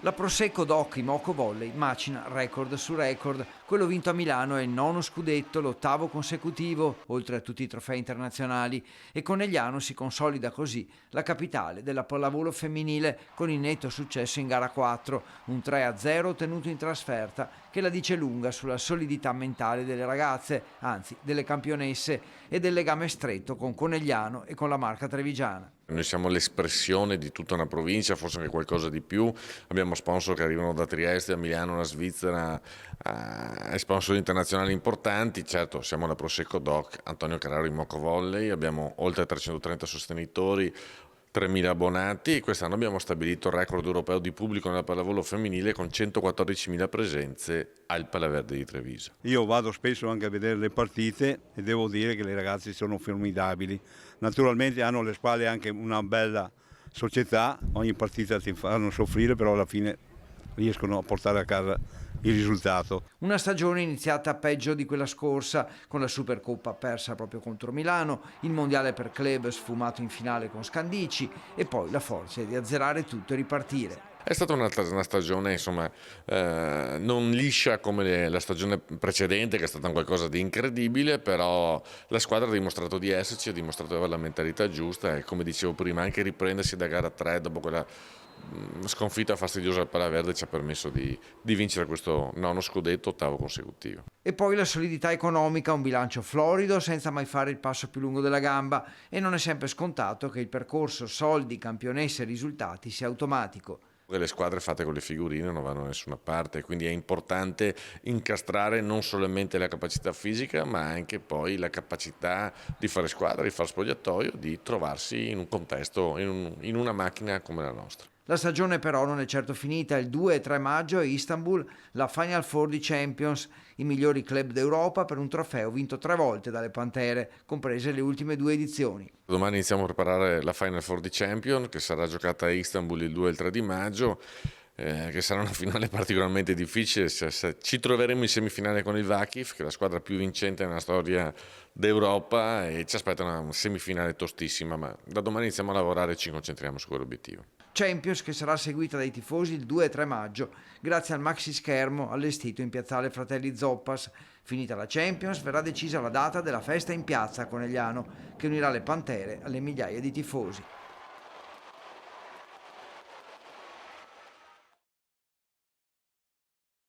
La Prosecco Doc Imoco Volley macina record su record. Quello vinto a Milano è il 9° scudetto, l'8° consecutivo, oltre a tutti i trofei internazionali, e Conegliano si consolida così la capitale della pallavolo femminile con il netto successo in gara 4, un 3-0 ottenuto in trasferta che la dice lunga sulla solidità mentale delle ragazze, anzi delle campionesse, e del legame stretto con Conegliano e con la marca trevigiana. Noi siamo l'espressione di tutta una provincia, forse anche qualcosa di più. Abbiamo sponsor che arrivano da Trieste, da Milano, da Svizzera, sponsor internazionali importanti. Certo, siamo la Prosecco Doc, Antonio Carraro Imoco Volley, abbiamo oltre 330 sostenitori, 3.000 abbonati, e quest'anno abbiamo stabilito il record europeo di pubblico nella pallavolo femminile con 114.000 presenze al Palaverde di Treviso. Io vado spesso anche a vedere le partite e devo dire che le ragazze sono formidabili. Naturalmente hanno alle spalle anche una bella società, ogni partita ti fanno soffrire, però alla fine riescono a portare a casa il risultato. Una stagione iniziata peggio di quella scorsa, con la Supercoppa persa proprio contro Milano, il mondiale per club sfumato in finale con Scandicci e poi la forza di azzerare tutto e ripartire. È stata una stagione insomma non liscia come la stagione precedente, che è stata qualcosa di incredibile, però la squadra ha dimostrato di esserci, ha dimostrato di avere la mentalità giusta e, come dicevo prima, anche riprendersi da gara 3 dopo quella sconfitta fastidiosa al Palaverde ci ha permesso di vincere questo 9° scudetto, 8° consecutivo. E poi la solidità economica, un bilancio florido senza mai fare il passo più lungo della gamba, e non è sempre scontato che il percorso soldi, campionesse e risultati sia automatico. Le squadre fatte con le figurine non vanno da nessuna parte, quindi è importante incastrare non solamente la capacità fisica ma anche poi la capacità di fare squadra, di fare spogliatoio, di trovarsi in un contesto, in una macchina come la nostra. La stagione però non è certo finita. Il 2 e 3 maggio a Istanbul la Final Four di Champions, i migliori club d'Europa per un trofeo vinto 3 volte dalle Pantere, comprese le ultime 2 edizioni. Domani iniziamo a preparare la Final Four di Champions, che sarà giocata a Istanbul il 2 e il 3 di maggio, che sarà una finale particolarmente difficile. Ci troveremo in semifinale con il Vakif, che è la squadra più vincente nella storia d'Europa, e ci aspetta una semifinale tostissima, ma da domani iniziamo a lavorare e ci concentriamo su quell'obiettivo. Champions che sarà seguita dai tifosi il 2 e 3 maggio grazie al maxi schermo allestito in piazzale Fratelli Zoppas. Finita la Champions verrà decisa la data della festa in piazza a Conegliano che unirà le Pantere alle migliaia di tifosi.